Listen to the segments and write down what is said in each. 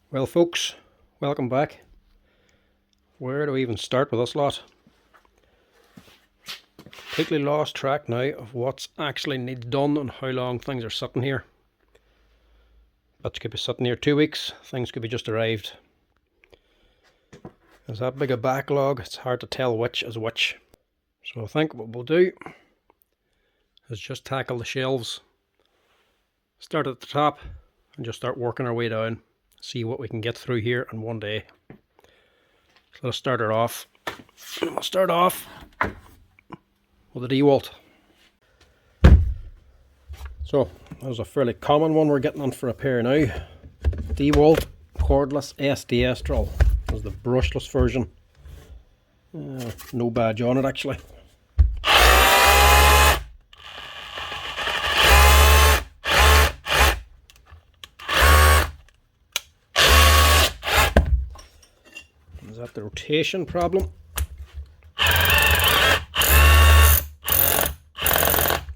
Well folks, welcome back. Where do we even start with this lot? Completely lost track now of what's actually needs done and how long things are sitting here. That could be sitting here 2 weeks, things could be just arrived. There's that big a backlog, it's hard to tell which is which. So I think what we'll do is just tackle the shelves. Start at the top and just start working our way down. See what we can get through here in one day. So let's start it off. We'll start off with a Dewalt. So that was a fairly common one we're getting on for repair now. Dewalt cordless SDS drill. That was the brushless version. No badge on it actually. Is that the rotation problem?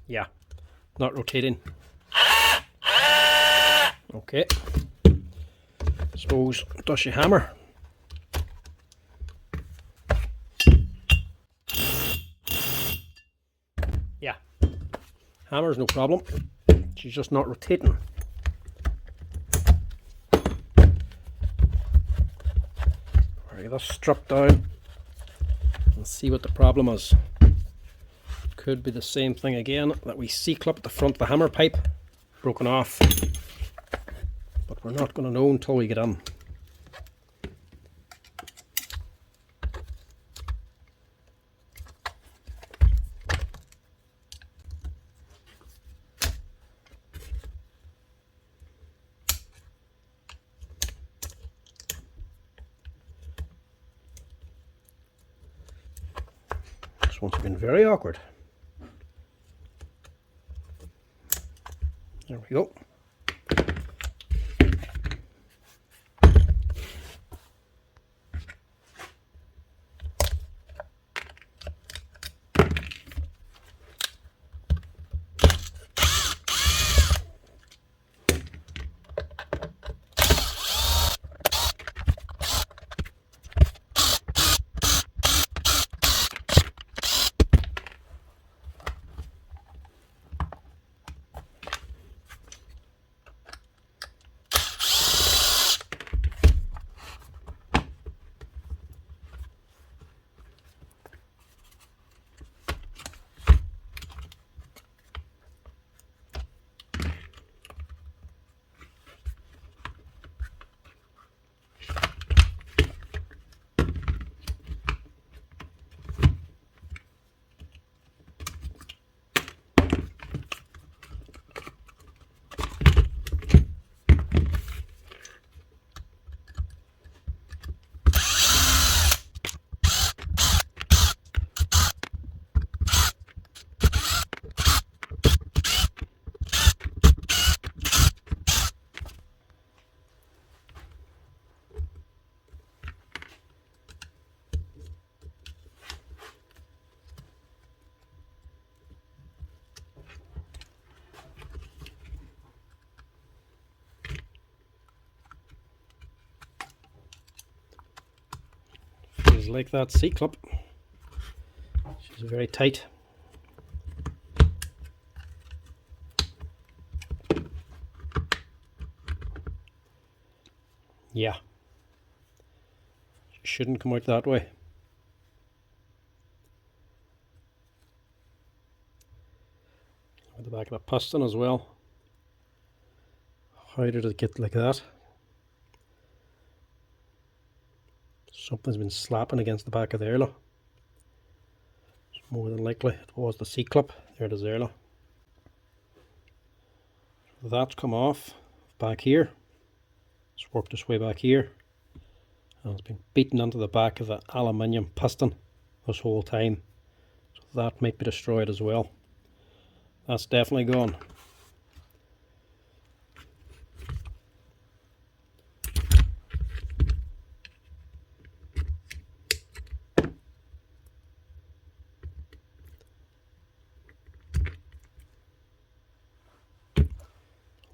Yeah, not rotating. Okay. Suppose dusty hammer. Yeah, hammer's no problem. She's just not rotating. Get this stripped down and see what the problem is. Could be the same thing again, that we C-clip at the front of the hammer pipe, broken off, but we're not going to know until we get in. This one's been very awkward. There we go. Feels like that C-clip. She's very tight. Yeah. She shouldn't come out that way. At the back of the piston as well. How did it get like that? Something's been slapping against the back of the airlock. It's more than likely it was the C-clip. There it is there. That's come off back here. It's worked its way back here. And it's been beaten into the back of the aluminium piston this whole time. So that might be destroyed as well. That's definitely gone.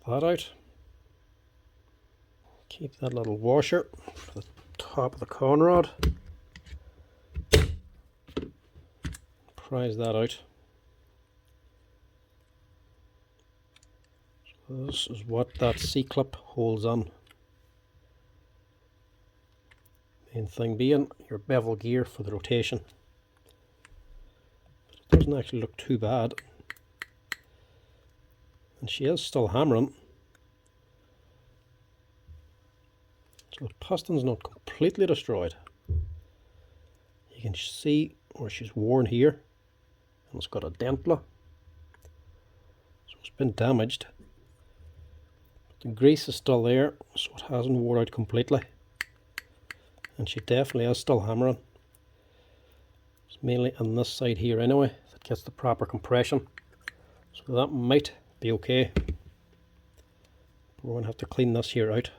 That out. Keep that little washer for the top of the con rod. Prise that out. So this is what that C-clip holds on. Main thing being your bevel gear for the rotation. But it doesn't actually look too bad. And she is still hammering. So the piston's not completely destroyed. You can see where she's worn here. And it's got a dent. So it's been damaged. But the grease is still there, so it hasn't worn out completely. And she definitely is still hammering. It's mainly on this side here anyway that gets the proper compression. So that might be okay. But we're going to have to clean this here out.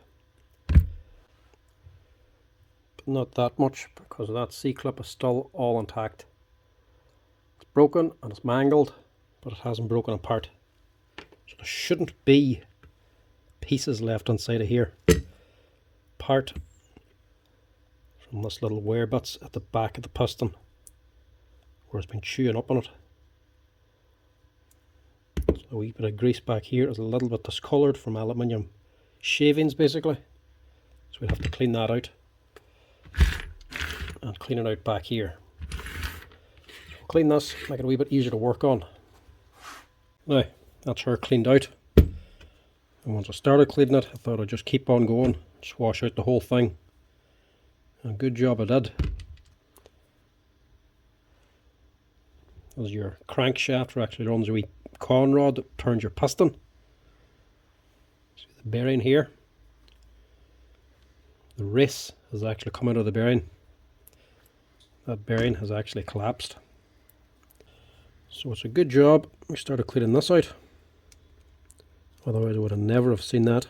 But not that much, because that C-clip is still all intact. It's broken and it's mangled, but it hasn't broken apart. So there shouldn't be pieces left inside of here. Apart from this little wear bits at the back of the piston where it's been chewing up on it. So a wee bit of grease back here is a little bit discoloured from aluminium shavings basically. So we'll have to clean that out and clean it out back here. So we'll clean this, make it a wee bit easier to work on. Now that's her cleaned out. And once I started cleaning it, I thought I'd just keep on going, just wash out the whole thing. And good job I did. As your crankshaft actually runs a wee con rod that turns your piston. See the bearing here? The race has actually come out of the bearing. That bearing has actually collapsed. So it's a good job we started cleaning this out. Otherwise I would have never have seen that.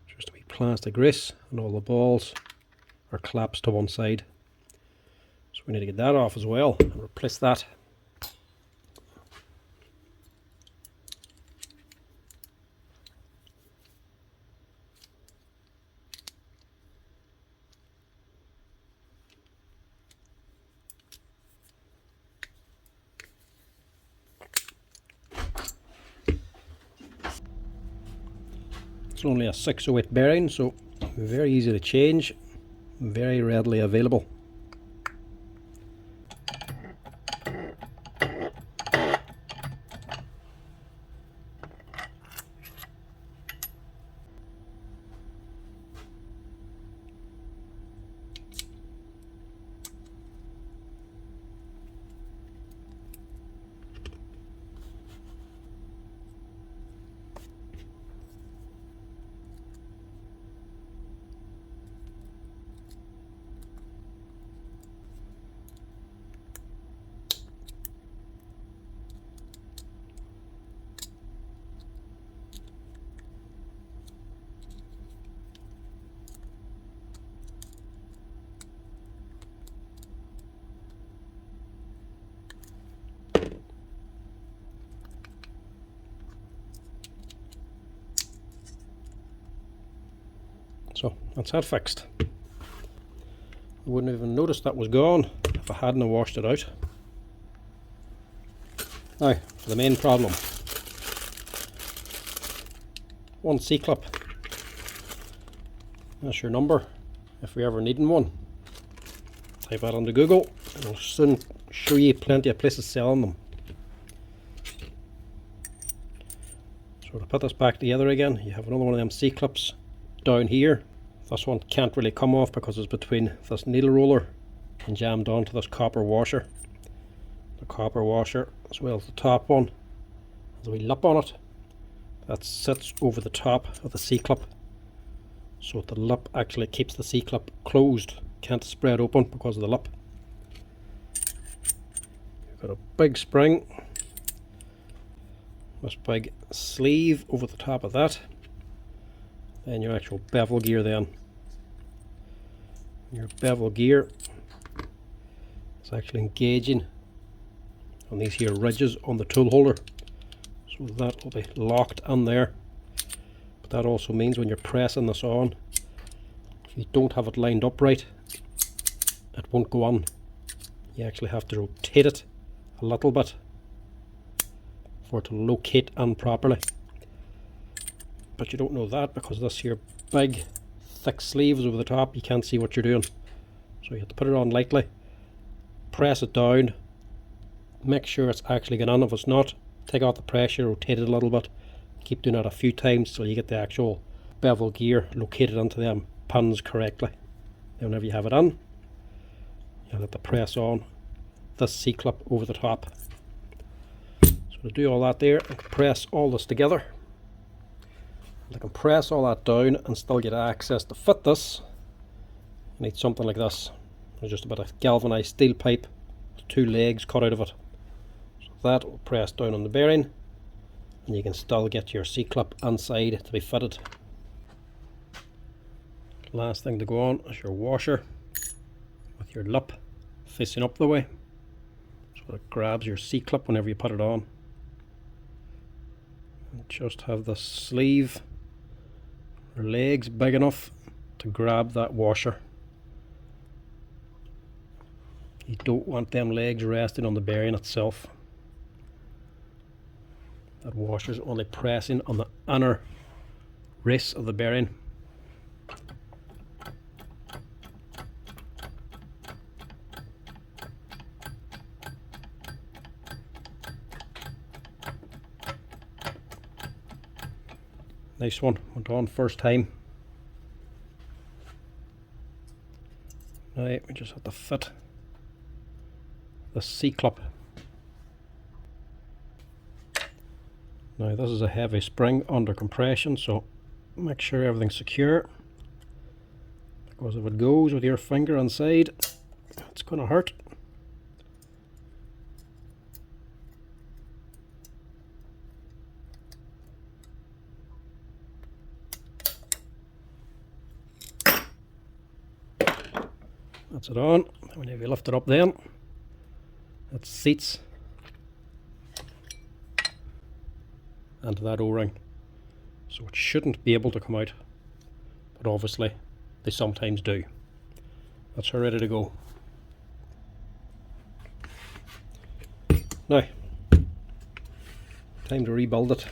Just a wee plastic grease and all the balls are collapsed to one side. So we need to get that off as well and replace that. It's only a 608 bearing, so very easy to change, very readily available. So that's that fixed. I wouldn't even noticed that was gone if I hadn't washed it out. Now for the main problem. One C-clip. That's your number if we're ever needing one. Type that into Google and it'll soon show you plenty of places selling them. So to put this back together again, you have another one of them C-clips down here. This one can't really come off because it's between this needle roller and jammed onto this copper washer. The copper washer, as well as the top one, has a wee lip on it that sits over the top of the C-clip, so the lip actually keeps the C-clip closed, can't spread open because of the lip. You've got a big spring, this big sleeve over the top of that. and your actual bevel gear then. Your bevel gear is actually engaging on these here ridges on the tool holder, so that will be locked in there. But that also means when you're pressing this on, if you don't have it lined up right, it won't go on. You actually have to rotate it a little bit for it to locate in properly. But you don't know that because this here big thick sleeve is over the top. You can't see what you're doing, so you have to put it on lightly, press it down, make sure it's actually going on. If it's not, take out the pressure, rotate it a little bit, keep doing that a few times till you get the actual bevel gear located into them pins correctly. Then whenever you have it in, you'll have to press on this C-clip over the top. So to do all that there and compress all this together, to compress all that down and still get access to fit this, you need something like this. There's just a bit of galvanized steel pipe with 2 legs cut out of it. So that will press down on the bearing, and you can still get your C-clip inside to be fitted. Last thing to go on is your washer with your lip facing up the way, so it grabs your C-clip whenever you put it on. And just have the sleeve or legs big enough to grab that washer. You don't want them legs resting on the bearing itself. That washer's only pressing on the inner race of the bearing. Nice one, went on first time. Now we just have to fit the C-clip. Now this is a heavy spring under compression, so make sure everything's secure, because if it goes with your finger inside, it's going to hurt. That's it on. Whenever you lift it up then, it seats into that O-ring, so it shouldn't be able to come out, but obviously they sometimes do. That's her ready to go. Now, time to rebuild it.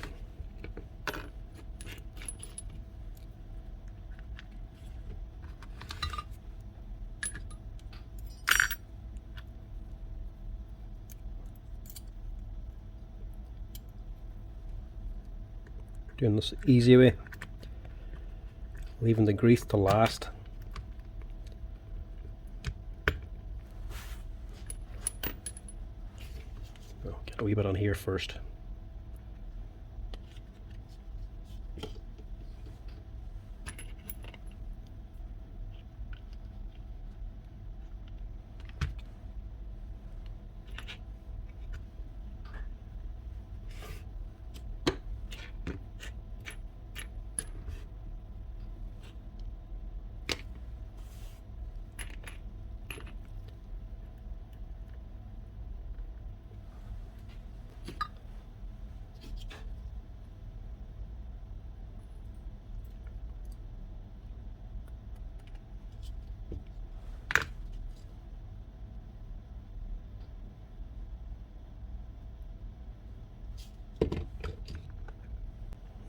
Doing this the easy way, leaving the grease to last. Oh, get a wee bit on here first.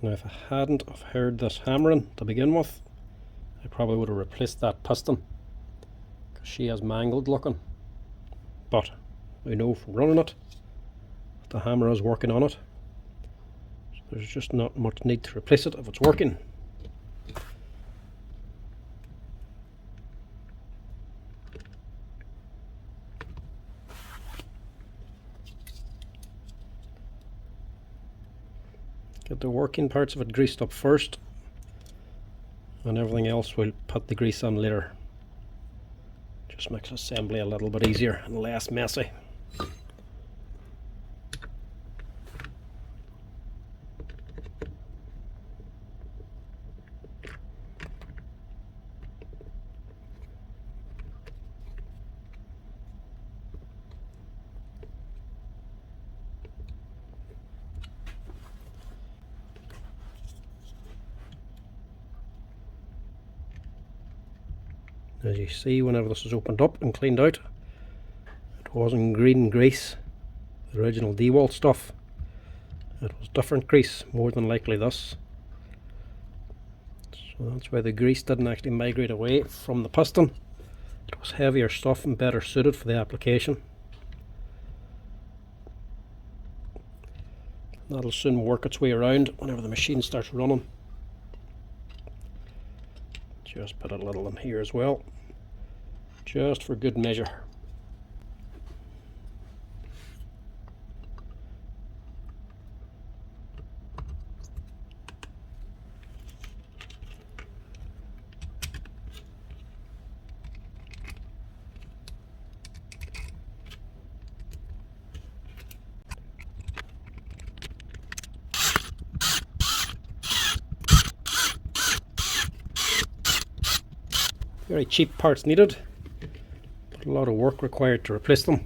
Now if I hadn't have heard this hammering to begin with, I probably would have replaced that piston, because she is mangled looking. But I know from running it, the hammer is working on it, so there's just not much need to replace it if it's working. Get the working parts of it greased up first, and everything else we'll put the grease on later. Just makes assembly a little bit easier and less messy. As you see, whenever this is opened up and cleaned out, it wasn't green grease, the original Dewalt stuff. It was different grease, more than likely this. So that's why the grease didn't actually migrate away from the piston. It was heavier stuff and better suited for the application. That'll soon work its way around whenever the machine starts running. Just put a little in here as well, just for good measure. Very cheap parts needed, but a lot of work required to replace them.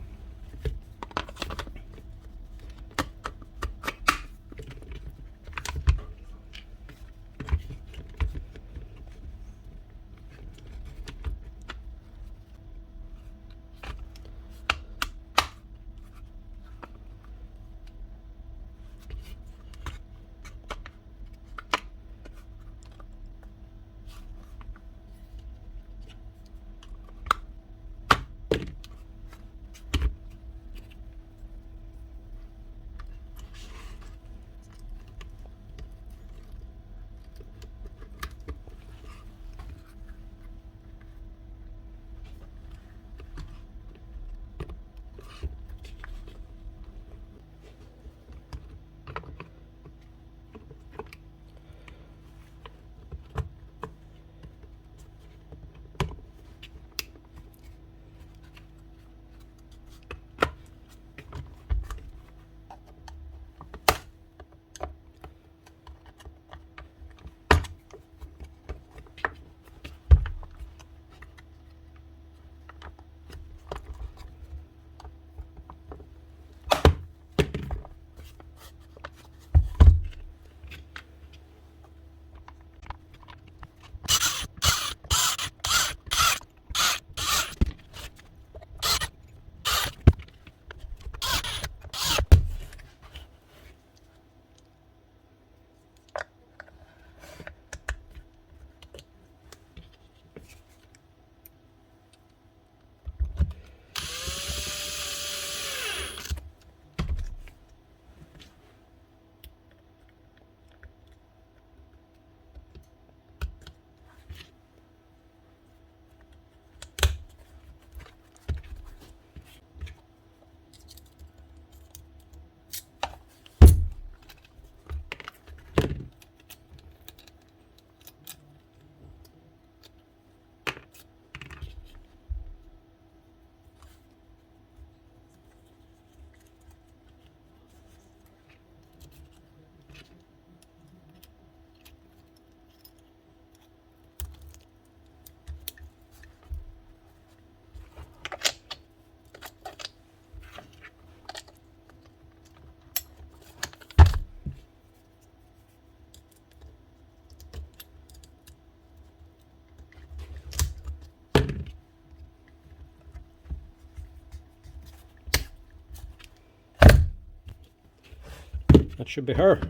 That should be her.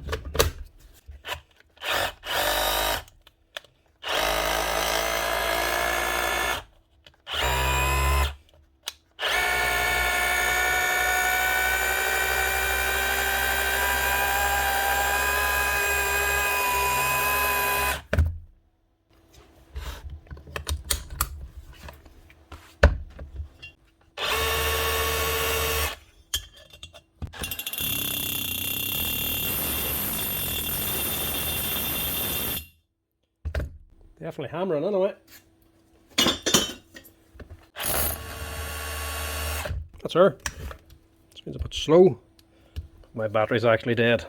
Definitely hammering anyway. That's her. This means a bit slow. My battery's actually dead.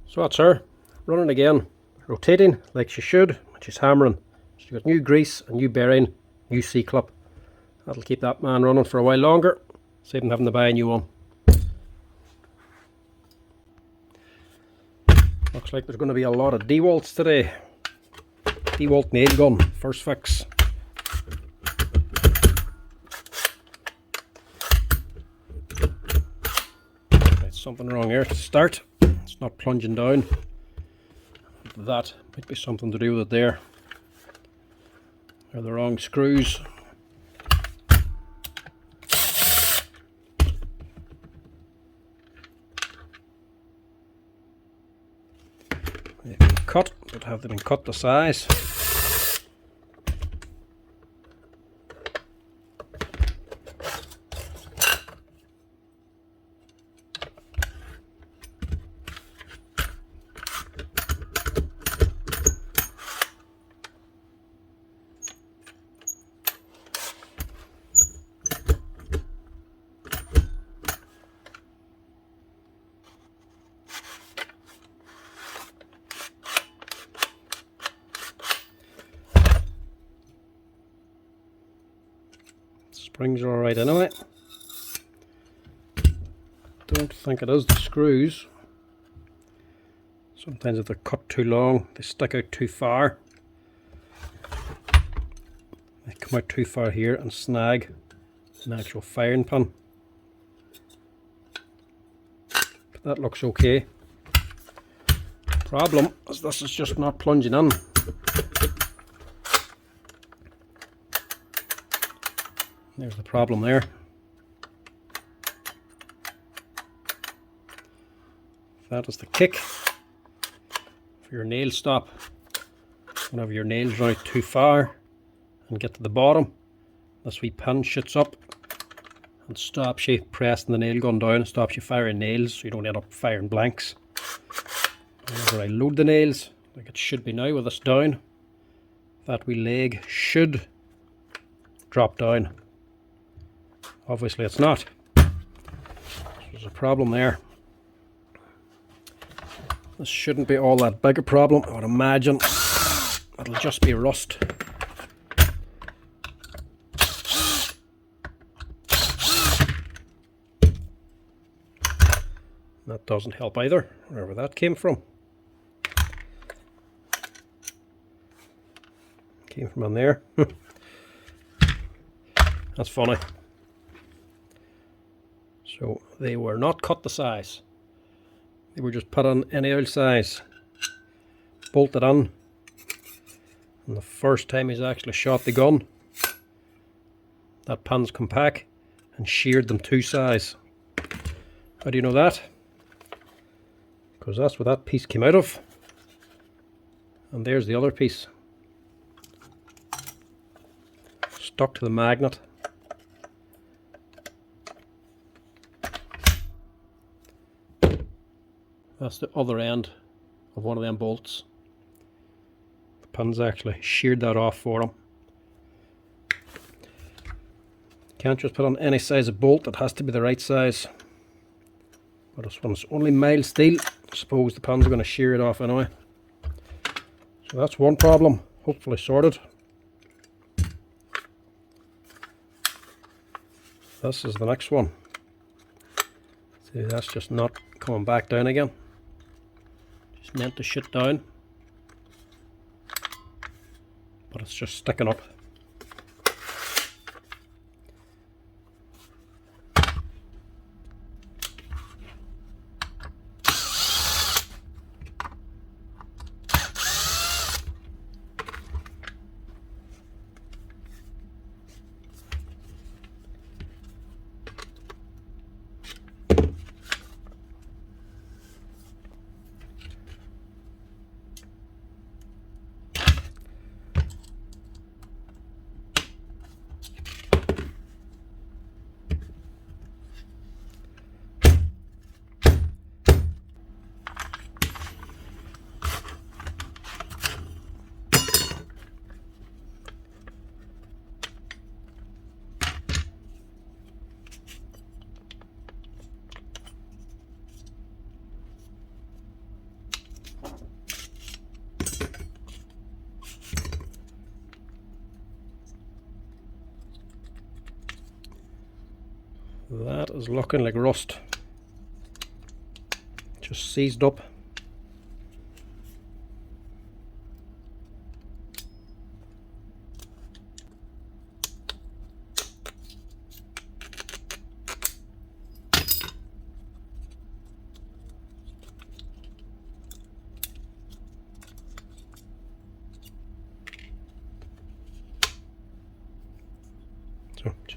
So that's her. Running again. Rotating like she should when she's hammering. She's got new grease, a new bearing, new C-clip. That'll keep that man running for a while longer. Save him having to buy a new one. Looks like there's going to be a lot of Dewalts today. Dewalt nail gun, first fix. something wrong here to start. It's not plunging down. That might be something to do with it there. They're the wrong screws. They've been cut, but have they been cut to size? Springs are alright anyway. Don't think it is the screws. Sometimes if they're cut too long, they stick out too far. They come out too far here and snag an actual firing pin. But that looks okay. Problem is this is just not plunging in. There's the problem there. That is the kick for your nail stop. Whenever your nails run out too far and get to the bottom, this wee pin shoots up and stops you pressing the nail gun down, and stops you firing nails so you don't end up firing blanks. Whenever I load the nails, like it should be now with this down, that wee leg should drop down. Obviously it's not. There's a problem there. This shouldn't be all that big a problem. I would imagine it'll just be rust. That doesn't help either, wherever that came from. Came from in there. That's funny. So they were not cut to size. They were just put on any old size. Bolted on. And the first time he's actually shot the gun, that pin's come back and sheared them to size. How do you know that? Because that's where that piece came out of. And there's the other piece. Stuck to the magnet. That's the other end of one of them bolts. The pin's actually sheared that off for them. Can't just put on any size of bolt, it has to be the right size. But this one's only mild steel. I suppose the pins are going to shear it off anyway. So that's one problem, hopefully sorted. This is the next one. See, that's just not coming back down again. Just meant to shit down, but it's just sticking up. That is looking like rust. Just seized up.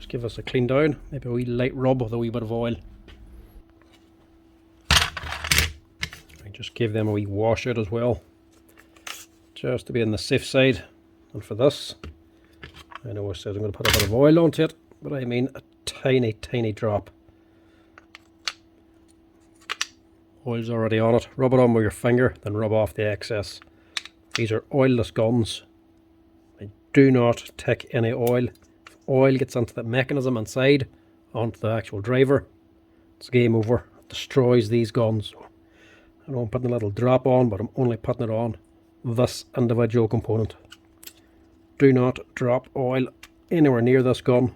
Just give us a clean down, maybe a wee light rub with a wee bit of oil. I just give them a wee wash out as well, just to be on the safe side. And for this, I know I said I'm going to put a bit of oil onto it, but I mean a tiny drop. Oil's already on it. Rub it on with your finger, then rub off the excess. These are oilless guns. I do not take any oil. If oil gets onto the mechanism inside, onto the actual driver, it's game over. It destroys these guns. I know I'm putting a little drop on, but I'm only putting it on this individual component. Do not drop oil anywhere near this gun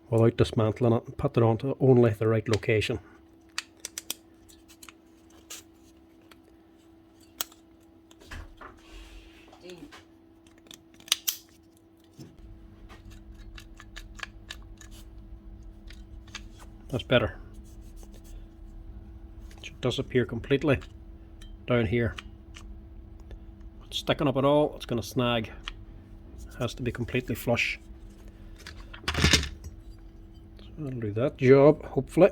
without dismantling it, and put it onto only the right location. That's better. It should disappear completely down here. If it's sticking up at all, it's going to snag. It has to be completely flush. So that'll do that job, hopefully.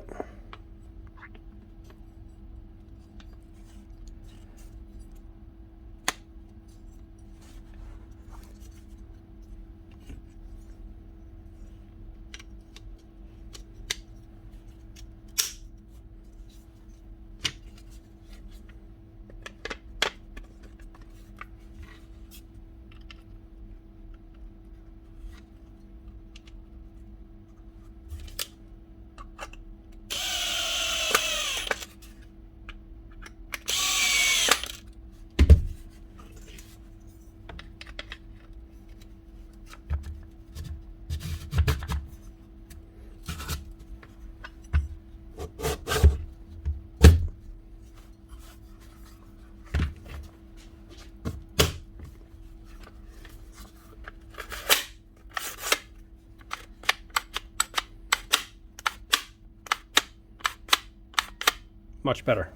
Much better.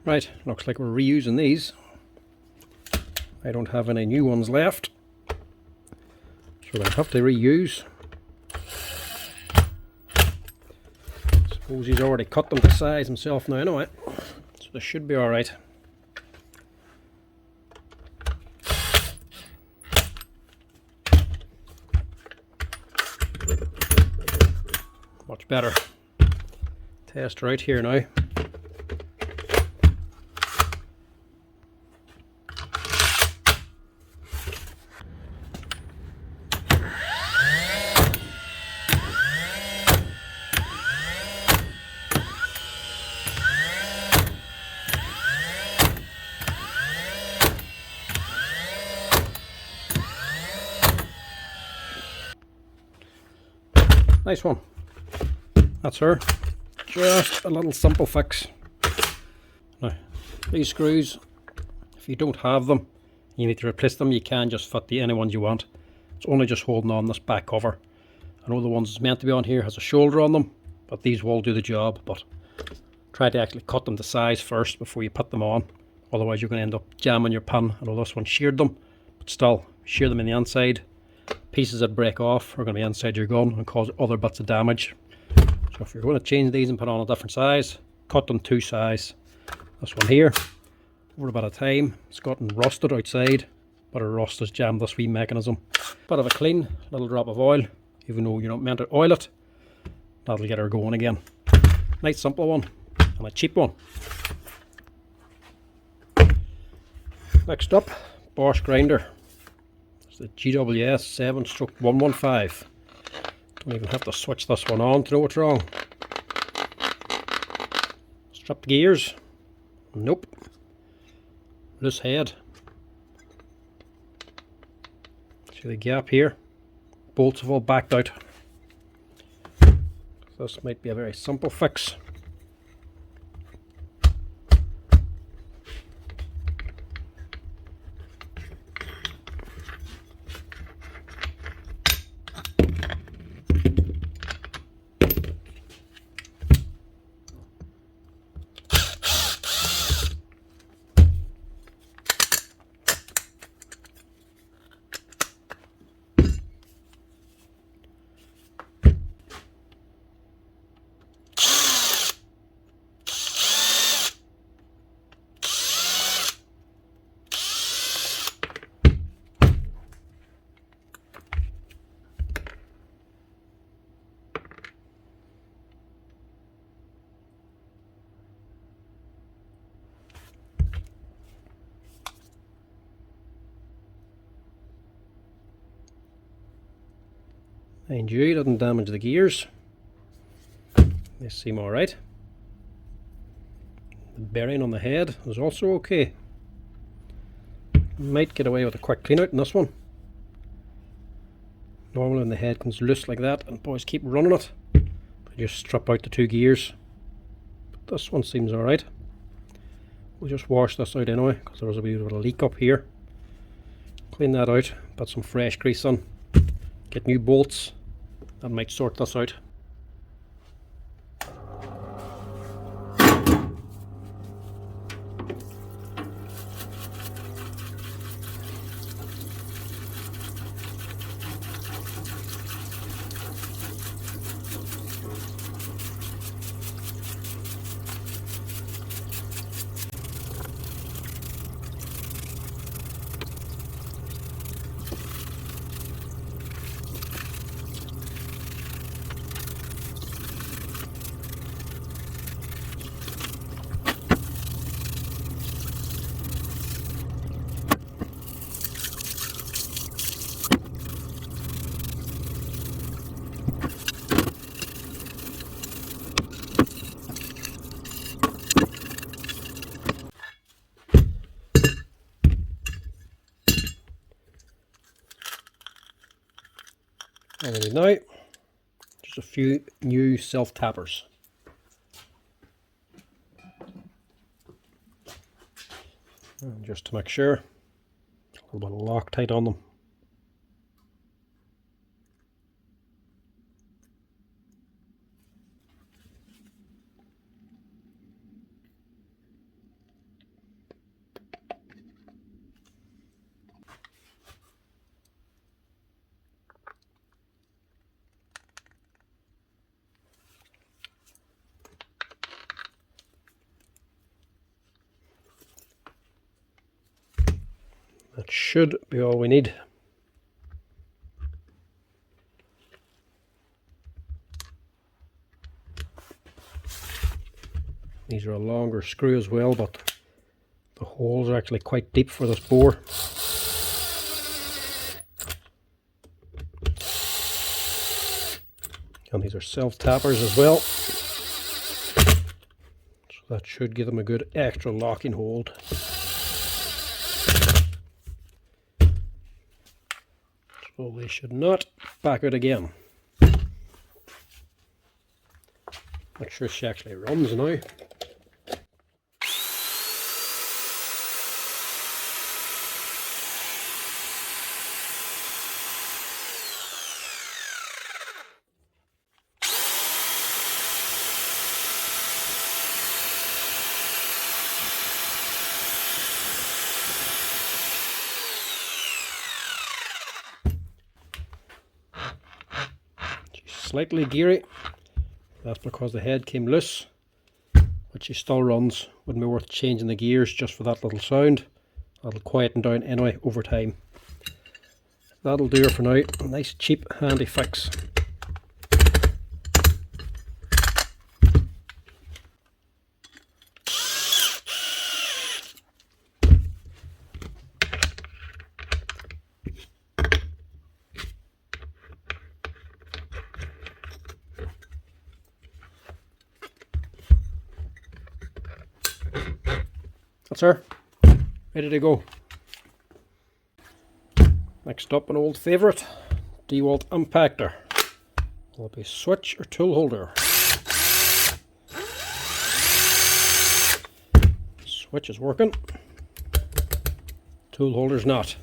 Right, looks like we're reusing these. I don't have any new ones left, so I'll have to reuse. Suppose he's already cut them to size himself now anyway, so this should be alright. Much better. Test right here now. Nice one. That's her. Just a little simple fix. Now, these screws, if you don't have them, you need to replace them. You can just fit any ones you want. It's only just holding on this back cover. I know the ones that's meant to be on here has a shoulder on them, but these will do the job. But try to actually cut them to size first before you put them on. Otherwise you're going to end up jamming your pin. I know this one sheared them, but still, shear them in the inside. Pieces that break off are going to be inside your gun and cause other bits of damage. So if you're going to change these and put on a different size, cut them to size. This one here, over a bit of time, it's gotten rusted outside, but a rust has jammed this wee mechanism. Bit of a clean, little drop of oil, even though you're not meant to oil it. That'll get her going again. Nice simple one, and a cheap one. Next up, Bosch grinder. The GWS 7/115. Don't even have to switch this one on to know what's wrong. Strip the gears. Nope. Loose head. See the gap here? Bolts have all backed out. This might be a very simple fix. Mind you, it doesn't damage the gears. They seem alright. The bearing on the head is also okay. Might get away with a quick clean out in this one. Normally when the head comes loose like that and boys keep running it, they just strip out the 2 gears. But this one seems alright. We'll just wash this out anyway because there was a wee bit of a leak up here. Clean that out, put some fresh grease on, get new bolts. That might sort this out. And we need now just a few new self tappers. And just to make sure, a little bit of Loctite on them. That should be all we need. These are a longer screw as well, but the holes are actually quite deep for this bore. And these are self-tappers as well. So that should give them a good extra locking hold. So they should not back out again. Make sure she actually runs now. Slightly geary, that's because the head came loose, but she still runs. Wouldn't be worth changing the gears just for that little sound. That'll quieten down anyway over time. That'll do her for now. A nice cheap handy fix. That's her, ready to go. Next up, an old favourite, Dewalt impactor. Will it be switch or tool holder? Switch is working, tool holder's not.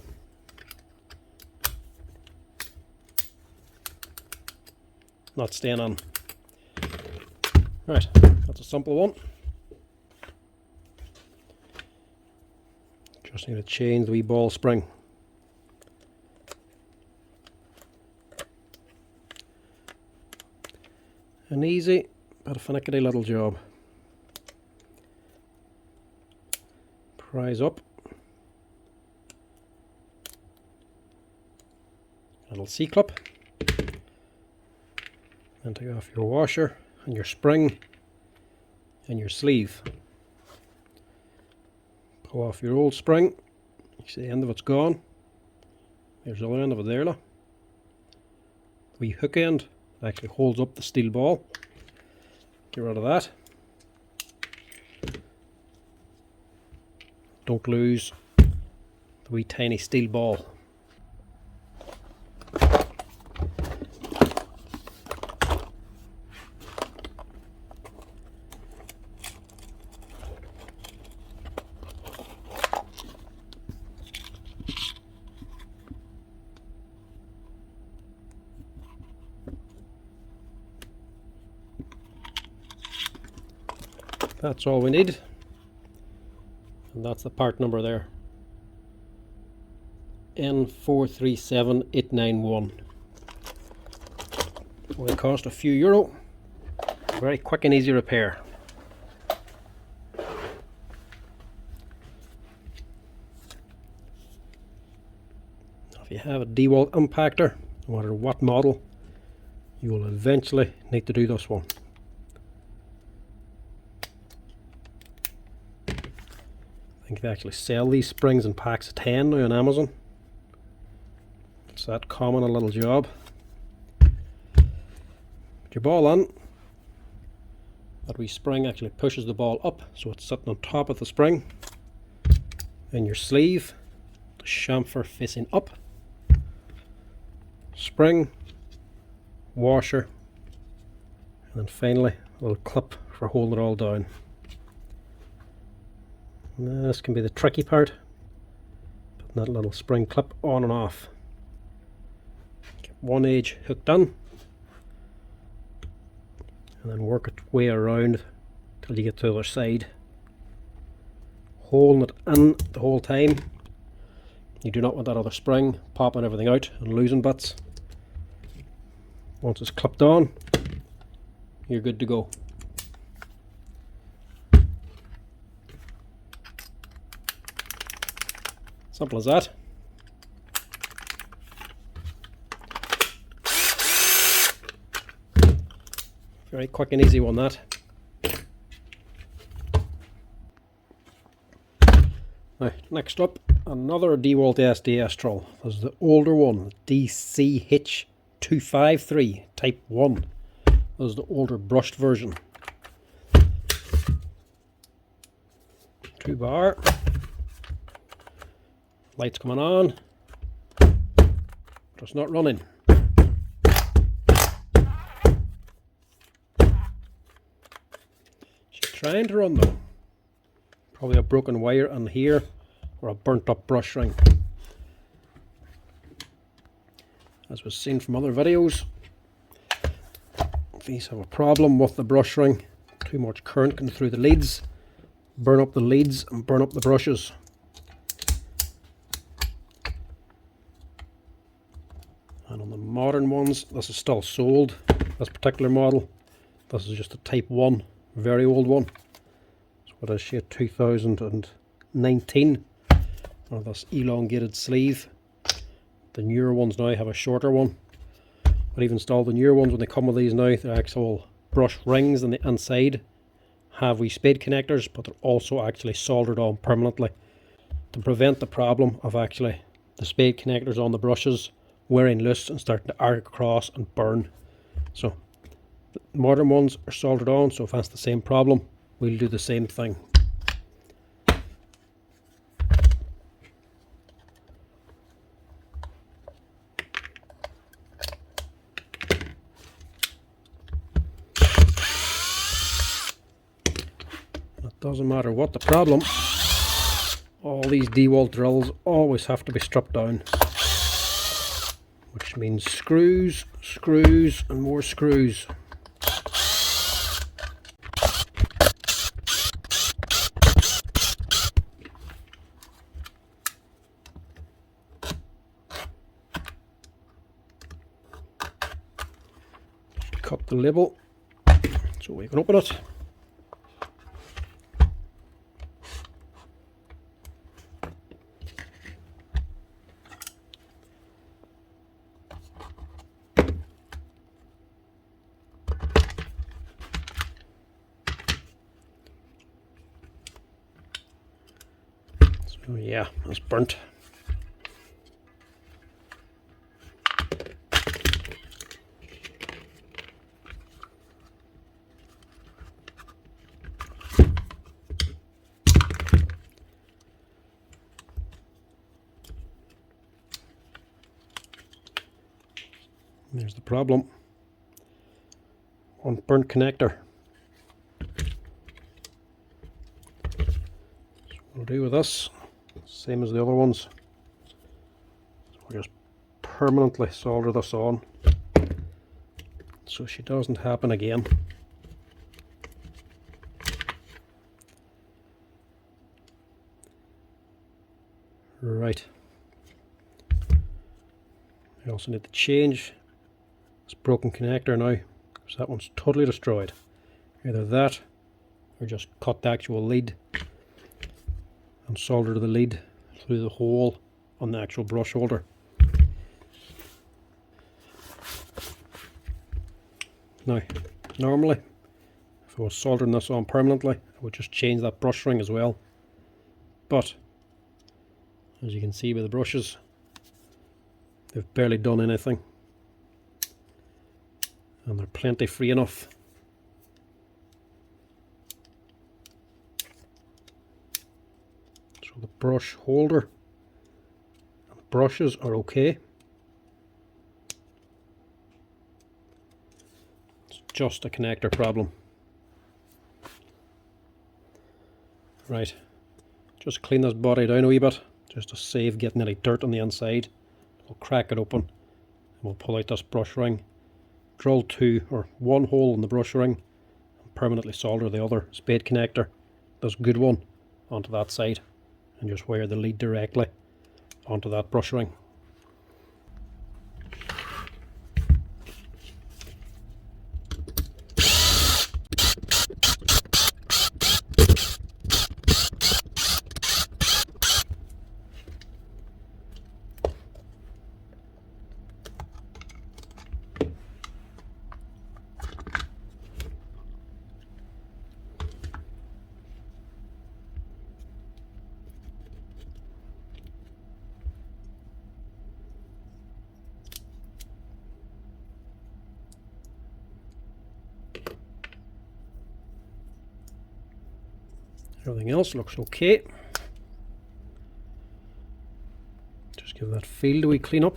Not staying on. Right, that's a simple one. Just need to change the wee ball spring. An easy but a finicky little job. Prise up. Little C-clip. And take off your washer and your spring and your sleeve. Pull off your old spring. You see the end of it's gone. There's the other end of it there. The wee hook end actually holds up the steel ball. Get rid of that. Don't lose the wee tiny steel ball. That's all we need, and that's the part number there, N437891. Will cost a few euro. Very quick and easy repair. If you have a Dewalt impactor, no matter what model, you will eventually need to do this one. I think they actually sell these springs in packs of 10 now on Amazon. It's that common a little job. Put your ball on. That wee spring actually pushes the ball up, so it's sitting on top of the spring. Then your sleeve, the chamfer facing up. Spring, washer, and then finally a little clip for holding it all down. And this can be the tricky part, putting that little spring clip on and off. Get one edge hooked on, and then work its way around till you get to the other side. Holding it in the whole time. You do not want that other spring popping everything out and losing bits. Once it's clipped on, you're good to go. Simple as that. Very quick and easy one, that. Now, next up, another Dewalt SDS drill. This is the older one, DCH253 Type 1. This is the older brushed version. 2 bar. Lights coming on, just not running. She's trying to run though. Probably a broken wire in here or a burnt up brush ring. As was seen from other videos, if these have a problem with the brush ring, too much current going through the leads, burn up the leads and burn up the brushes. And on the modern ones, this is still sold, this particular model. This is just a Type 1, very old one. So what is she, 2019. And this elongated sleeve. The newer ones now have a shorter one. But even still, the newer ones, when they come with these now, they're actual brush rings on the inside. Have wee spade connectors, but they're also actually soldered on permanently to prevent the problem of actually the spade connectors on the brushes wearing loose and starting to arc across and burn. So the modern ones are soldered on, so if that's the same problem, we'll do the same thing. Doesn't matter what the problem, all these Dewalt drills always have to be stripped down, which means screws, screws and more screws. Cut the label so we can open it. So yeah, it's burnt. There's the problem. One burnt connector. So what we'll do with this, same as the other ones, so we'll just permanently solder this on so she doesn't happen again. Right. I also need to change this broken connector now, because that one's totally destroyed. Either that, or just cut the actual lead and solder the lead through the hole on the actual brush holder. Now, normally, if I was soldering this on permanently, I would just change that brush ring as well. But, as you can see by the brushes, they've barely done anything. And they're plenty free enough. So the brush holder and the brushes are okay. It's just a connector problem. Right, just clean this body down a wee bit, just to save getting any dirt on the inside. We'll crack it open and we'll pull out this brush ring. Drill one hole in the brush ring and permanently solder the other spade connector, this good one, onto that side, and just wire the lead directly onto that brush ring. Everything else looks okay. Just give that field a wee clean up.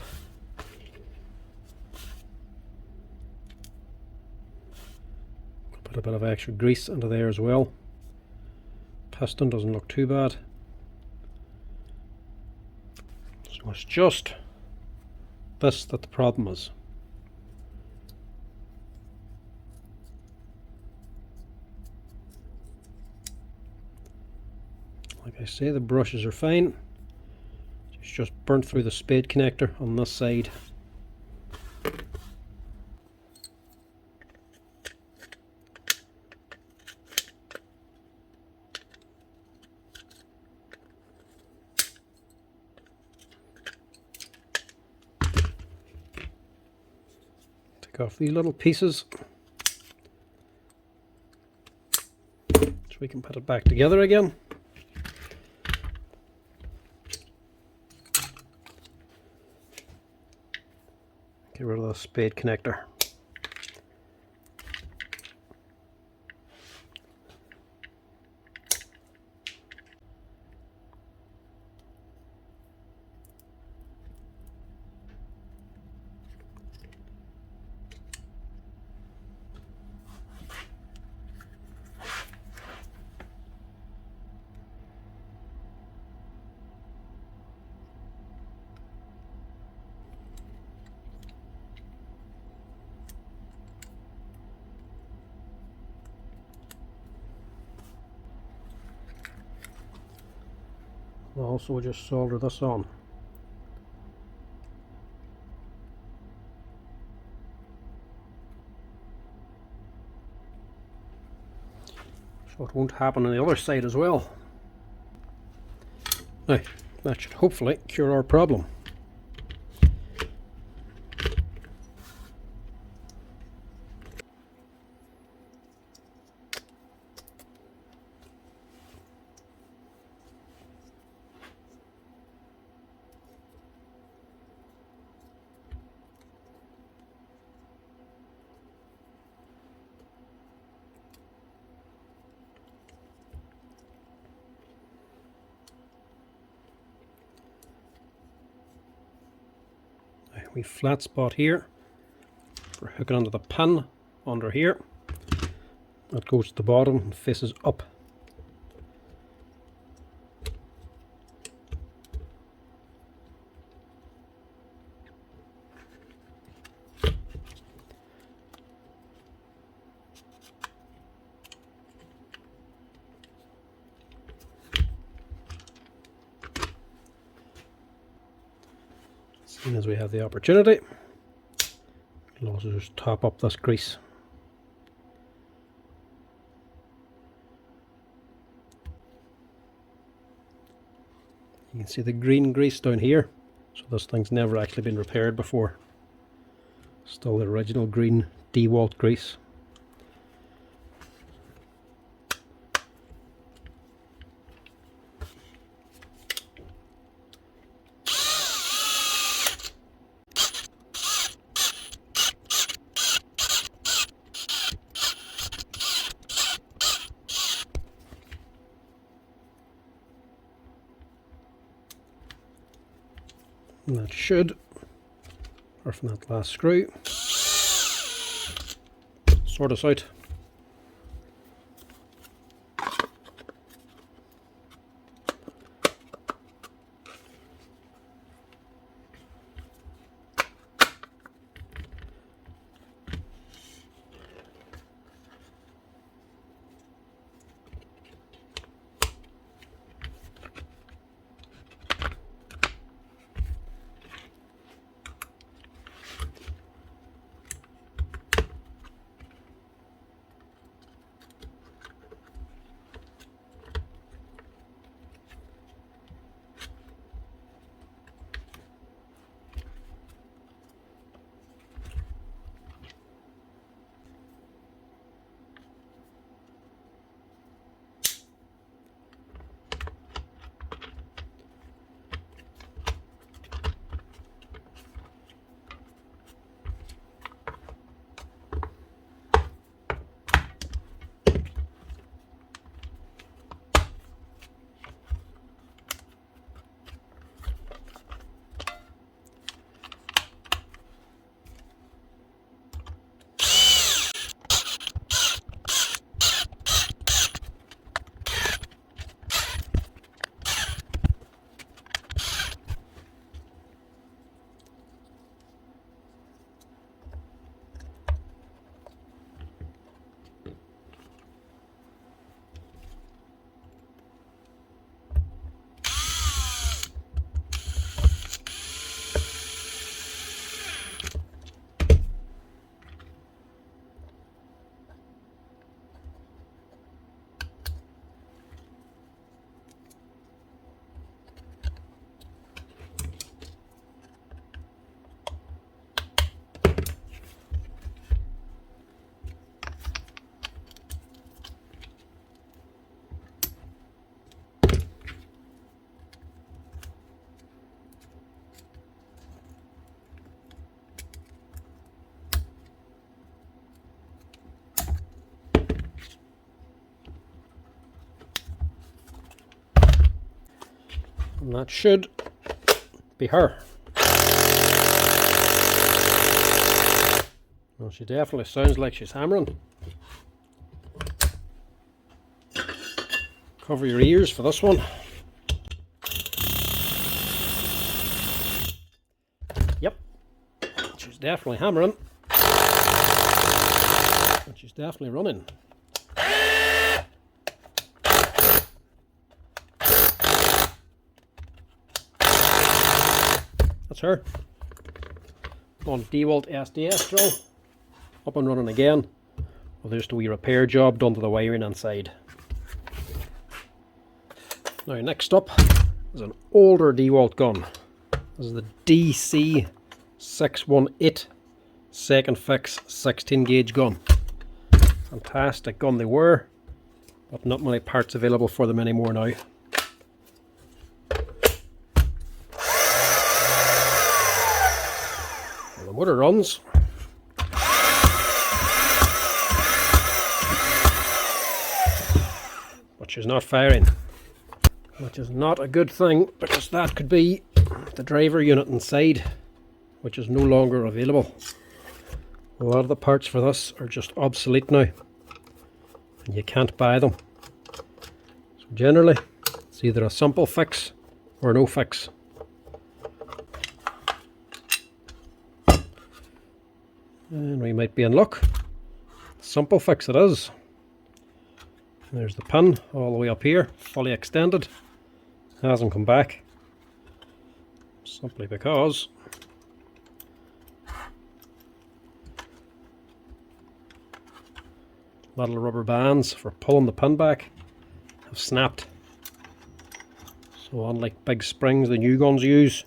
Put a bit of extra grease into there as well. Piston doesn't look too bad. So it's just this that the problem is. Like I say, the brushes are fine. It's just burnt through the spade connector on this side. Take off these little pieces so we can put it back together again. Get rid of the spade connector. I'll also just solder this on. So it won't happen on the other side as well. Now, that should hopefully cure our problem. We flat spot here for hooking onto the pin under here. That goes to the bottom and faces up. As soon as we have the opportunity, we'll also just top up this grease. You can see the green grease down here, so this thing's never actually been repaired before. Still the original green Dewalt grease. And that should, or from that last screw, sort us out. And that should be her. Well, she definitely sounds like she's hammering. Cover your ears for this one. Yep, she's definitely hammering. But she's definitely running. That's her. On Dewalt SDS drill. Up and running again. Well, there's the wee repair job done to the wiring inside. Now next up is an older Dewalt gun. This is the DC618 second fix 16 gauge gun. Fantastic gun they were, but not many parts available for them anymore now. Well, the motor runs. But she's not firing, which is not a good thing, because that could be the driver unit inside, which is no longer available. A lot of the parts for this are just obsolete now, and you can't buy them. So generally, it's either a simple fix or no fix. And we might be in luck. Simple fix it is. There's the pin all the way up here, fully extended. Hasn't come back. Simply because little rubber bands for pulling the pin back have snapped. So unlike big springs the new guns use,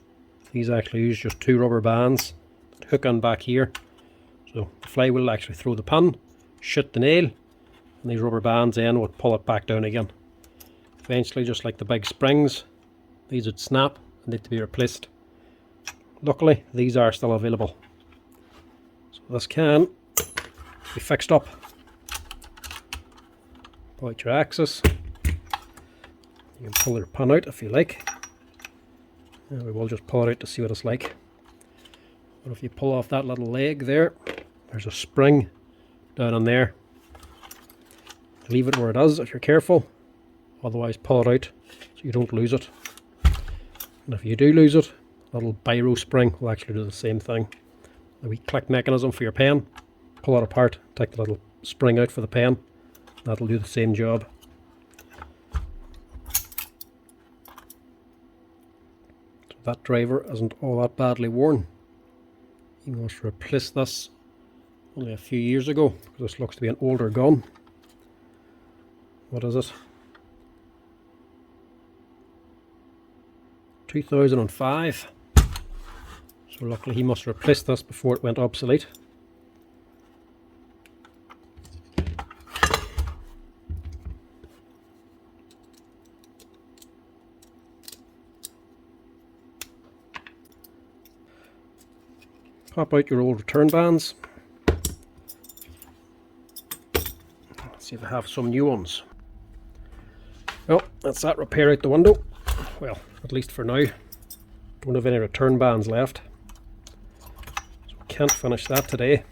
these actually use just 2 rubber bands that hook on back here. So the flywheel will actually throw the pin, shoot the nail, and these rubber bands then would pull it back down again. Eventually, just like the big springs, these would snap and need to be replaced. Luckily, these are still available. So this can be fixed up. Pull out your axis. You can pull your pin out if you like. And we will just pull it out to see what it's like. But if you pull off that little leg there, there's a spring down on there. Leave it where it is if you're careful, otherwise pull it out so you don't lose it. And if you do lose it, a little biro spring will actually do the same thing. The wee click mechanism for your pen, pull it apart, take the little spring out for the pen, that'll do the same job. So that driver isn't all that badly worn. He must replace this only a few years ago, because this looks to be an older gun. What is it? 2005. So luckily he must replace this before it went obsolete. Pop out your old return bands. Let's see if I have some new ones. Well, that's that repair out the window. Well, at least for now. Don't have any return bands left. So we can't finish that today.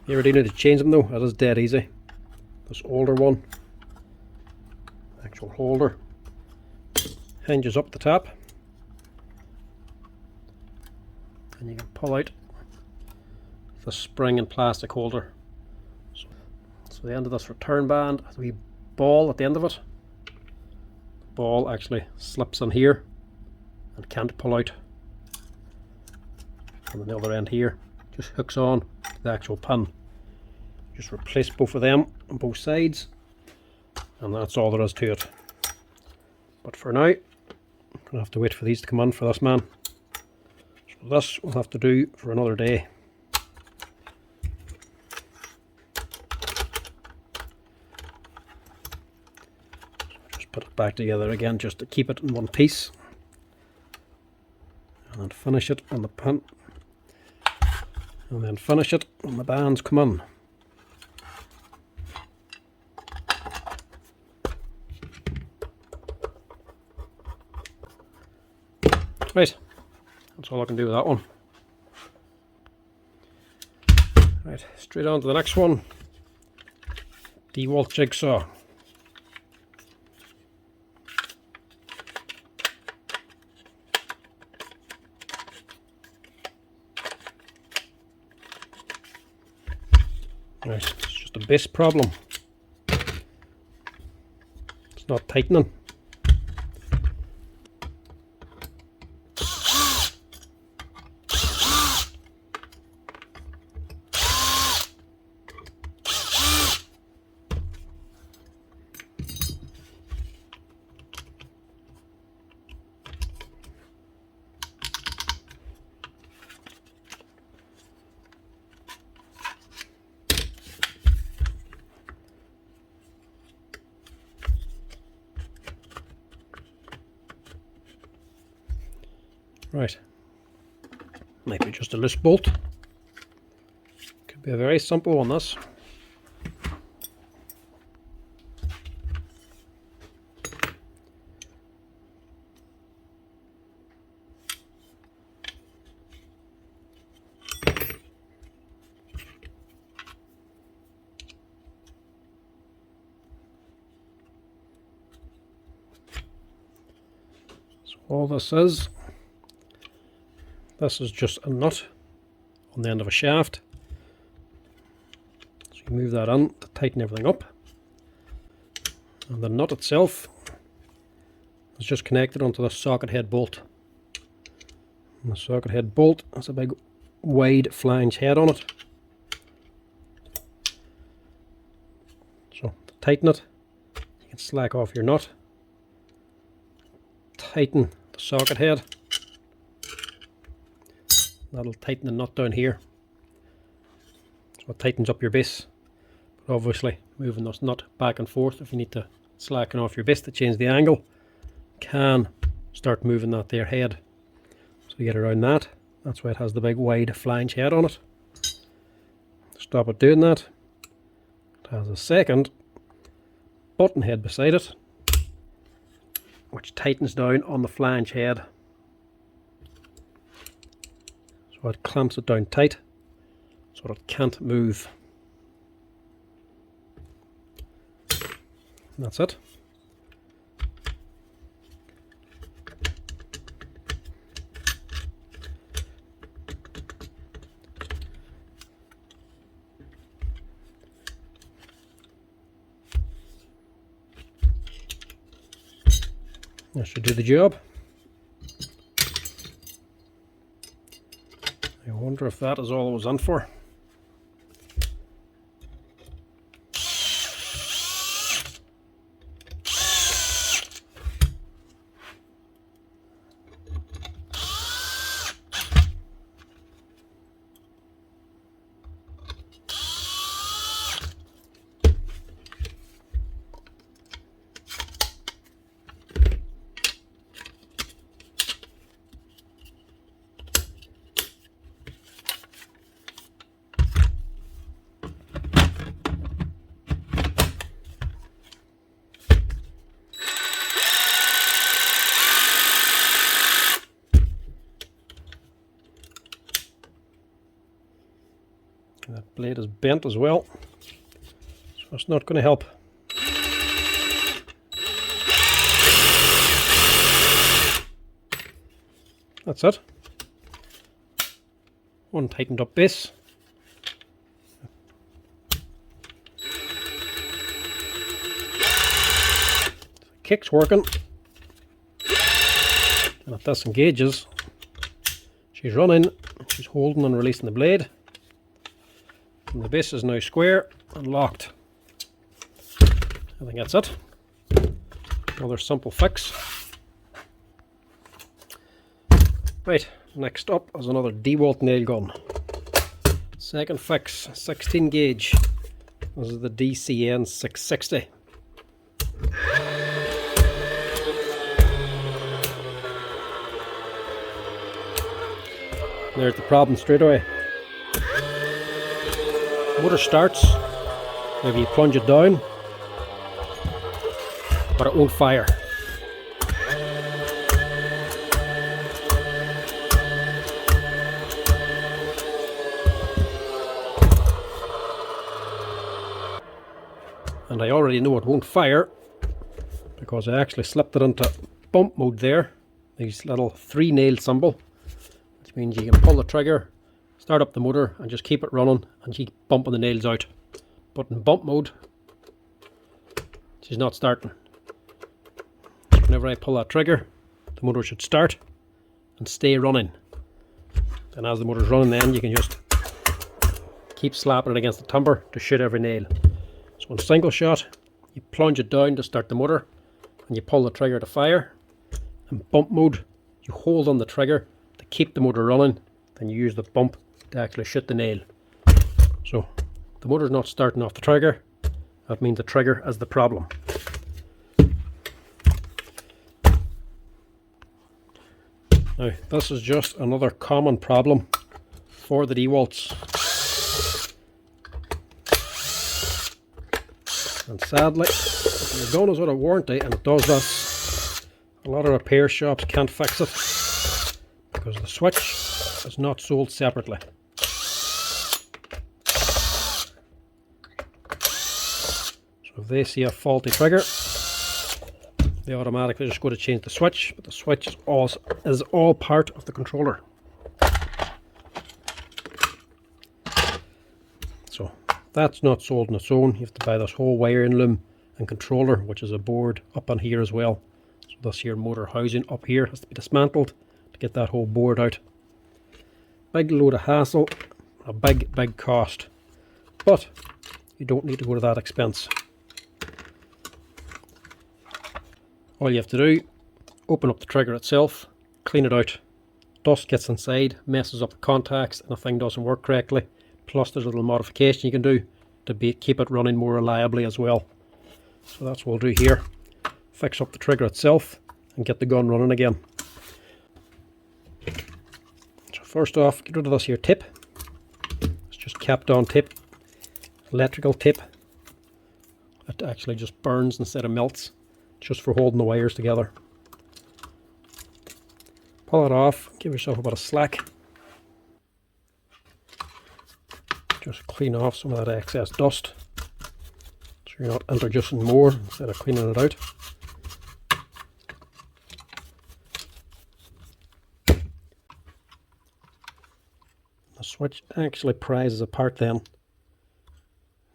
You ever do need to change them though? That is dead easy. This older one, actual holder, hinges up the top. And you can pull out the spring and plastic holder. So the end of this return band has a wee ball at the end of it. The ball actually slips in here and can't pull out. And the other end here just hooks on to the actual pin. Just replace both of them on both sides, and that's all there is to it. But for now, I'm going to have to wait for these to come in for this man. So this we'll have to do for another day. Put it back together again just to keep it in one piece, and then finish it on the pin, and then finish it when the bands come in. Right, that's all I can do with that one. Right, straight on to the next one. Dewalt jigsaw. Right, it's just a base problem. It's not tightening. Right, might be just a loose bolt. Could be a very simple one, this. So all this is just a nut on the end of a shaft. So you move that in to tighten everything up. And the nut itself is just connected onto the socket head bolt. And the socket head bolt has a big wide flange head on it. So to tighten it, you can slack off your nut, tighten the socket head. That'll tighten the nut down here. So it tightens up your base. But obviously moving this nut back and forth, if you need to slacken off your base to change the angle, can start moving that there head. So you get around that. That's why it has the big wide flange head on it. Stop it doing that. It has a second button head beside it, which tightens down on the flange head. So it clamps it down tight so that it can't move. And that's it. That should do the job. I wonder if that is all it was in for. That blade is bent as well, so it's not going to help. That's it. One tightened up base. The kick's working. And if this engages, she's running, she's holding and releasing the blade. And the base is now square and locked. I think that's it. Another simple fix. Right, next up is another Dewalt nail gun. Second fix, 16 gauge. This is the DCN 660. There's the problem straight away. Motor starts, maybe you plunge it down, but it won't fire. And I already know it won't fire because I actually slipped it into bump mode there. These little 3 nail symbol, which means you can pull the trigger, start up the motor and just keep it running and keep bumping the nails out. But in bump mode, she's not starting. Whenever I pull that trigger, the motor should start and stay running. And as the motor's running, then you can just keep slapping it against the timber to shoot every nail. So in single shot, you plunge it down to start the motor and you pull the trigger to fire. In bump mode, you hold on the trigger to keep the motor running, then you use the bump to actually shoot the nail. So the motor's not starting off the trigger. That means the trigger is the problem. Now this is just another common problem for the Dewalts, and sadly if your gun is out of warranty and it does this, a lot of repair shops can't fix it because the switch is not sold separately. So if they see a faulty trigger, they automatically just go to change the switch, but the switch is all part of the controller. So that's not sold on its own. You have to buy this whole wiring loom and controller, which is a board up on here as well. So this here motor housing up here has to be dismantled to get that whole board out. Big load of hassle, a big cost, but you don't need to go to that expense. All you have to do, open up the trigger itself, clean it out. Dust gets inside, messes up the contacts, and the thing doesn't work correctly. Plus there's a little modification you can do to keep it running more reliably as well. So that's what we'll do here. Fix up the trigger itself and get the gun running again. So first off, get rid of this here tip. It's just capped on tip, electrical tip. It actually just burns instead of melts, just for holding the wires together. Pull it off, give yourself a bit of slack. Just clean off some of that excess dust so you're not introducing more instead of cleaning it out. The switch actually prizes apart then.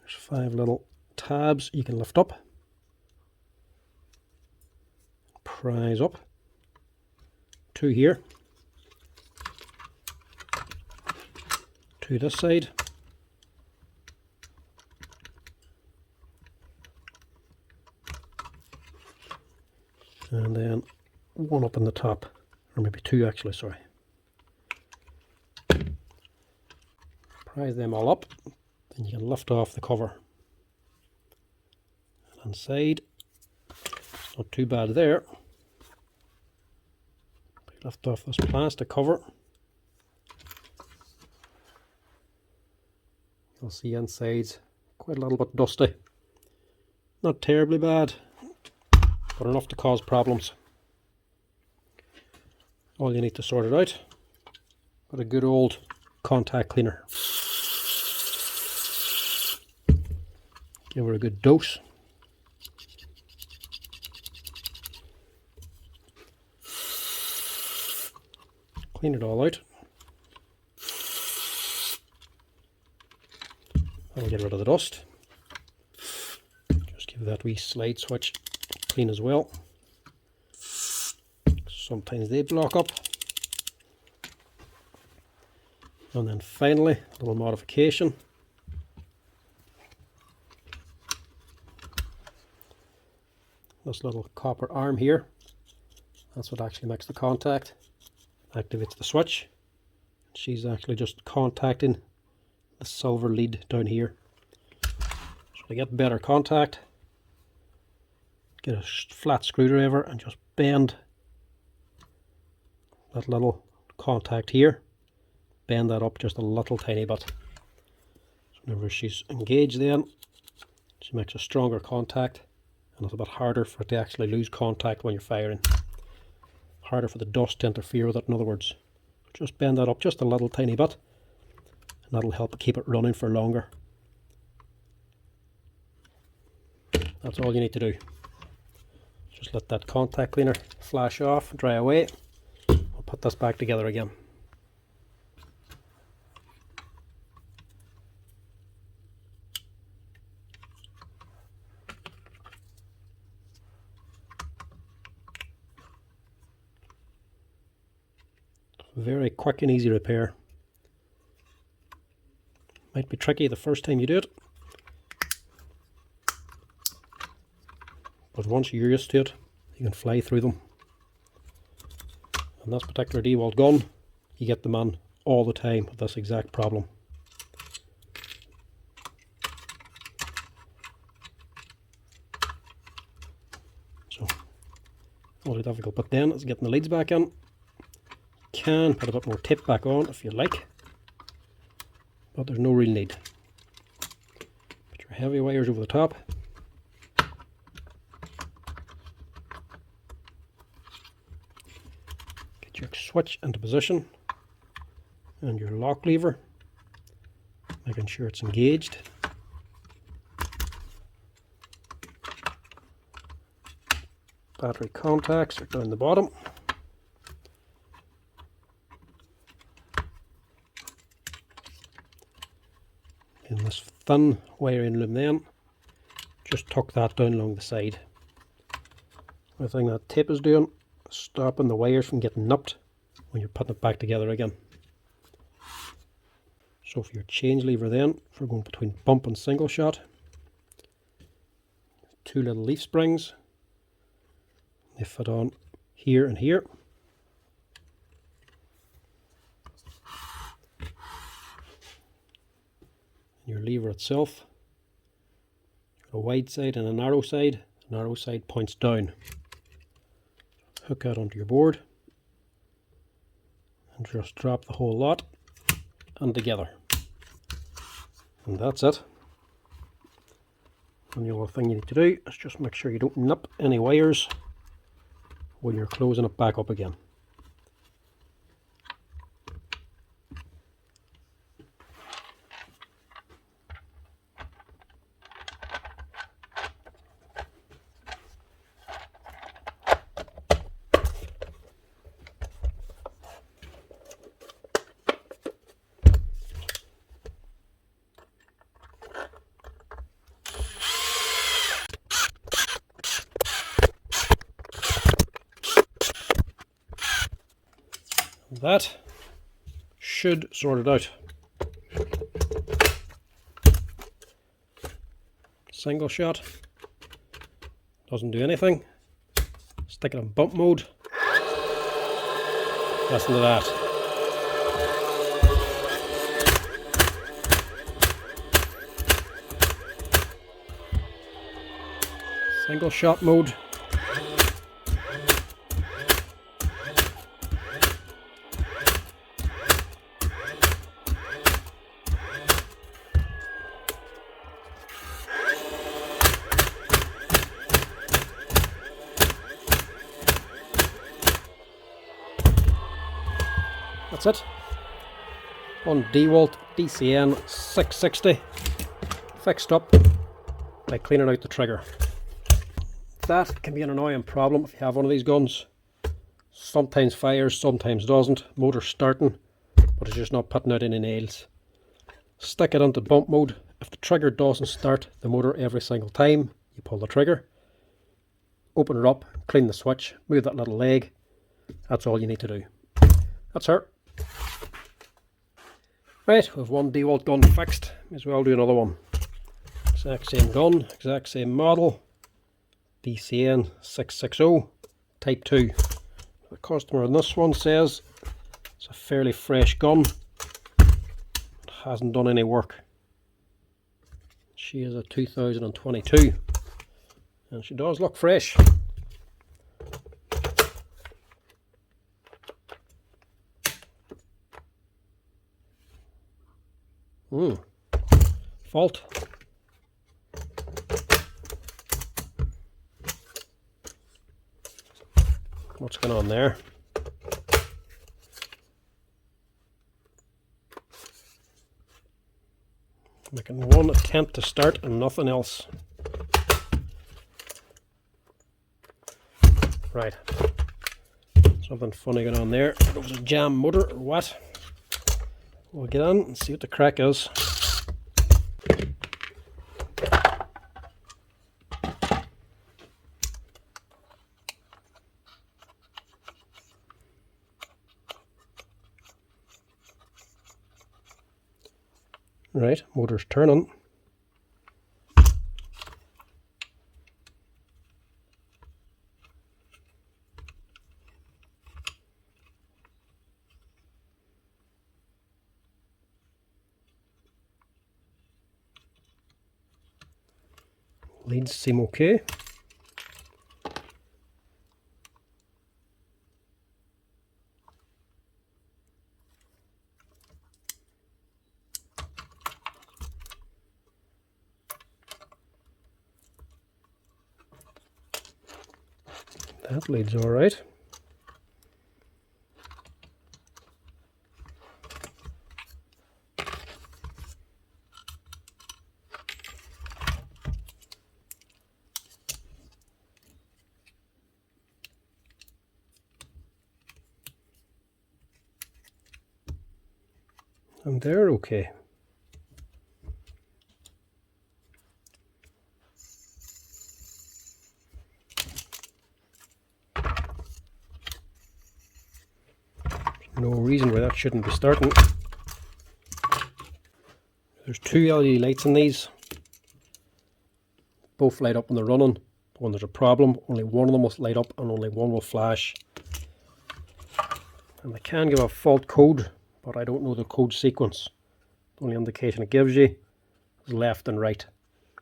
There's 5 little tabs you can lift up. Prise up. 2 here. 2 this side. And then 1 up in the top, or maybe 2 actually, sorry. Prise them all up, then you can lift off the cover. And inside, it's not too bad there. Lift off this plastic cover. You'll see inside's quite a little bit dusty. Not terribly bad, but enough to cause problems. All you need to sort it out with a good old contact cleaner. Give her a good dose. Clean it all out. That'll get rid of the dust. Just give that wee slide switch clean as well. Sometimes they block up. And then finally, a little modification. This little copper arm here, that's what actually makes the contact. Activates the switch. She's actually just contacting the silver lead down here. So to get better contact, get a flat screwdriver and just bend that little contact here. Bend that up just a little tiny bit. So whenever she's engaged then, she makes a stronger contact, and it's a bit harder for it to actually lose contact when you're firing. Harder for the dust to interfere with it, in other words. Just bend that up just a little tiny bit, and that'll help keep it running for longer. That's all you need to do. Just let that contact cleaner flash off, dry away. We'll put this back together again. Very quick and easy repair. Might be tricky the first time you do it, but once you're used to it, you can fly through them. And this particular Dewalt gun, you get them on all the time with this exact problem. So, all the difficult bit then is getting the leads back in. can put a bit more tape back on if you like, but there's no real need. Put your heavy wires over the top. Get your switch into position and your lock lever, making sure it's engaged. Battery contacts are down the bottom. In this thin wiring loom then, just tuck that down along the side. The thing that tape is doing is stopping the wires from getting nipped when you're putting it back together again. So for your change lever then, if we're going between bump and single shot, 2 little leaf springs. They fit on here and here. Your lever itself, a wide side and a narrow side. The narrow side points down. Hook that onto your board and just drop the whole lot and together. And that's it. And the other thing you need to do is just make sure you don't nip any wires when you're closing it back up again. That should sort it out. Single shot, doesn't do anything. Stick it in bump mode. Listen to that. Single shot mode. That's it. On Dewalt DCN 660, fixed up by cleaning out the trigger. That can be an annoying problem if you have one of these guns. Sometimes fires, sometimes doesn't. Motor's starting, but it's just not putting out any nails. Stick it into bump mode. If the trigger doesn't start the motor every single time you pull the trigger, open it up, clean the switch, move that little leg. That's all you need to do. That's her. Right, we've one Dewalt gun fixed. May as well do another one. Exact same gun, exact same model. DCN 660 Type 2. The customer on this one says it's a fairly fresh gun. It hasn't done any work. She is a 2022 and she does look fresh. Fault. What's going on there? Making one attempt to start and nothing else. Right. Something funny going on there. I don't know if it's a jam motor or what. We'll get on and see what the crack is. Right, motor's turning. Leads seem okay. That leads all right. And they're okay. No reason why that shouldn't be starting. There's two LED lights in these. Both light up when they're running. But when there's a problem, only one of them will light up and only one will flash. And they can give a fault code, but I don't know the code sequence. The only indication it gives you is left and right.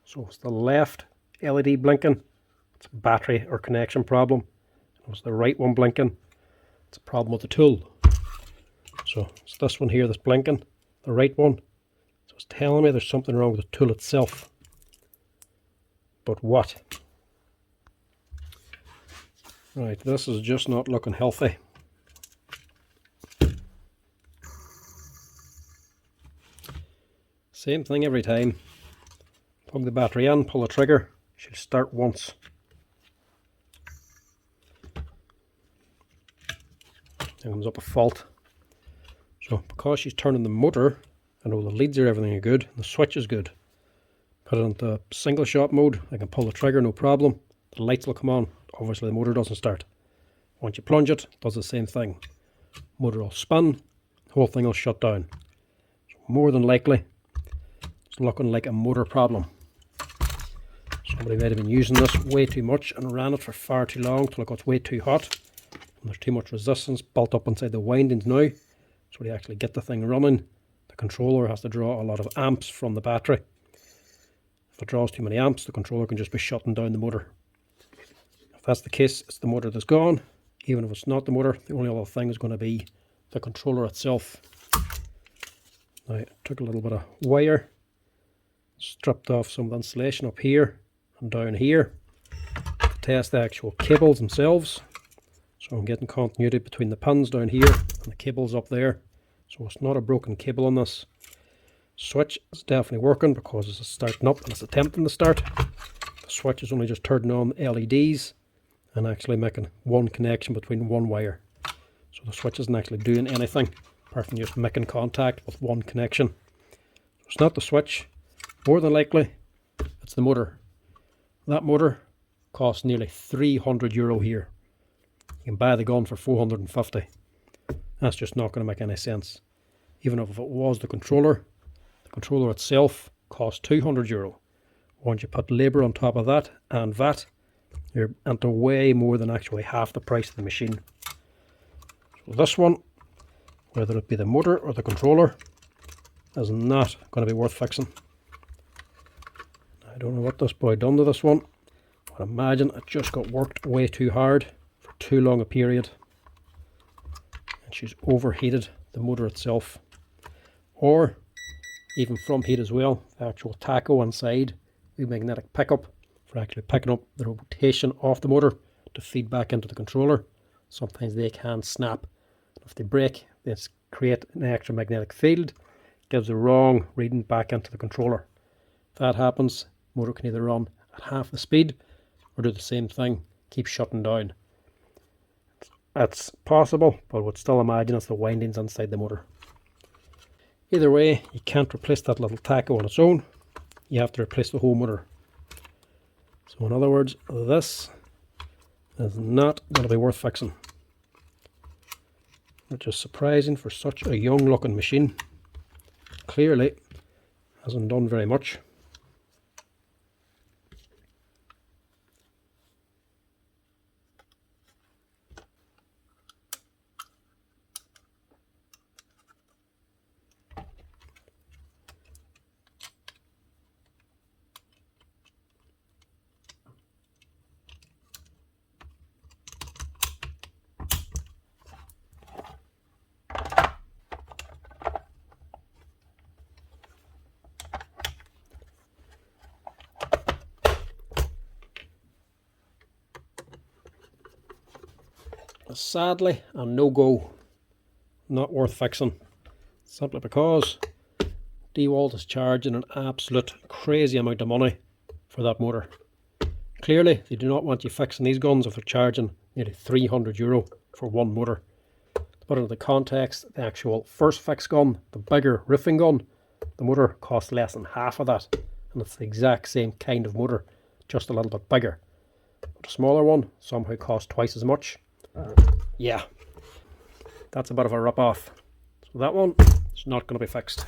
So it's the left LED blinking, it's a battery or connection problem. If it's the right one blinking, it's a problem with the tool. So it's this one here that's blinking, the right one. So it's telling me there's something wrong with the tool itself. But what? Right, this is just not looking healthy. Same thing every time. Plug the battery in, pull the trigger, she'll start once. Then comes up a fault. So because she's turning the motor, I know the leads are everything are good, the switch is good. Put it into single shot mode, I can pull the trigger no problem. The lights will come on, obviously the motor doesn't start. Once you plunge it, it does the same thing. Motor will spin, the whole thing will shut down. So more than likely, it's looking like a motor problem. Somebody might have been using this way too much and ran it for far too long till it got way too hot. And there's too much resistance built up inside the windings now. So to actually get the thing running, the controller has to draw a lot of amps from the battery. If it draws too many amps, the controller can just be shutting down the motor. If that's the case, it's the motor that's gone. Even if it's not the motor, the only other thing is going to be the controller itself. Now, I took a little bit of wire, stripped off some of the insulation up here and down here to test the actual cables themselves. So I'm getting continuity between the pins down here and the cables up there. So it's not a broken cable on this. Switch is definitely working because it's starting up and it's attempting to start. The switch is only just turning on the LEDs and actually making one connection between one wire. So the switch isn't actually doing anything apart from just making contact with one connection. So it's not the switch. More than likely, it's the motor. That motor costs nearly €300 here. You can buy the gun for 450. That's just not going to make any sense. Even if it was the controller itself costs €200. Once you put labour on top of that and VAT, you're into way more than actually half the price of the machine. So this one, whether it be the motor or the controller, is not going to be worth fixing. I don't know what this boy done to this one, but I imagine it just got worked way too hard for too long a period. And she's overheated the motor itself. Or even from heat as well, the actual tacho inside the magnetic pickup for actually picking up the rotation off the motor to feed back into the controller. Sometimes they can snap. If they break, they create an extra magnetic field, gives the wrong reading back into the controller. If that happens, the motor can either run at half the speed or do the same thing, keep shutting down. That's possible, but I would still imagine it's the windings inside the motor. Either way, you can't replace that little tacho on its own. You have to replace the whole motor. So in other words, this is not going to be worth fixing. Which is surprising for such a young looking machine. Clearly hasn't done very much. sadly a no-go. Not worth fixing. Simply because Dewalt is charging an absolute crazy amount of money for that motor. Clearly, they do not want you fixing these guns if they're charging nearly €300 for one motor. To put it into context, the actual first fix gun, the bigger roofing gun, the motor costs less than half of that. And it's the exact same kind of motor, just a little bit bigger. But a smaller one somehow costs twice as much. Yeah, that's a bit of a rip-off. So that one is not going to be fixed.